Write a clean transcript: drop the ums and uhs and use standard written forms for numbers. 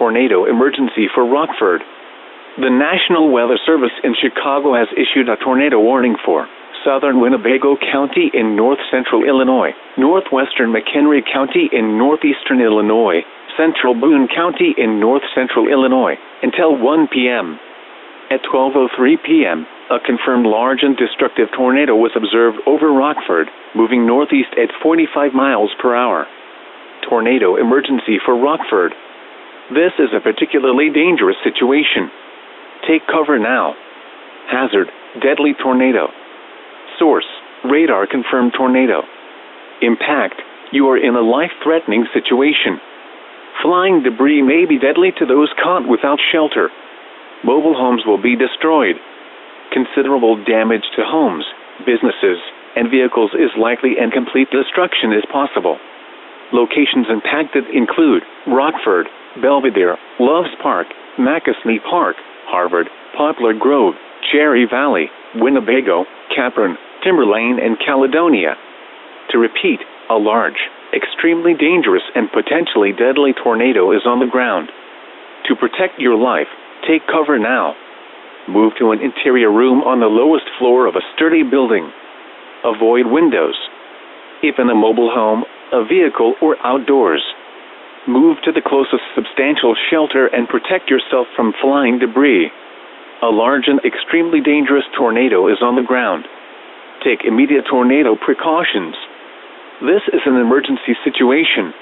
tornado emergency for Rockford. The National Weather Service in Chicago has issued a tornado warning for southern Winnebago County in north-central Illinois, northwestern McHenry County in northeastern Illinois, central Boone County in north-central Illinois, until 1 p.m. At 12:03 p.m., a confirmed large and destructive tornado was observed over Rockford, moving northeast at 45 miles per hour. Tornado emergency for Rockford. This is a particularly dangerous situation. Take cover now. Hazard: deadly tornado. Source: radar confirmed tornado. Impact: you are in a life-threatening situation. Flying debris may be deadly to those caught without shelter. Mobile homes will be destroyed. Considerable damage to homes, businesses, and vehicles is likely, and complete destruction is possible. Locations impacted include Rockford, Belvedere, Loves Park, Macasney Park, Harvard, Poplar Grove, Cherry Valley, Winnebago, Capron, Timberlane, and Caledonia. To repeat, a large, extremely dangerous, and potentially deadly tornado is on the ground. To protect your life, take cover now. Move to an interior room on the lowest floor of a sturdy building. Avoid windows. If in a mobile home, a vehicle, or outdoors, move to the closest substantial shelter and protect yourself from flying debris. A large and extremely dangerous tornado is on the ground. Take immediate tornado precautions. This is an emergency situation.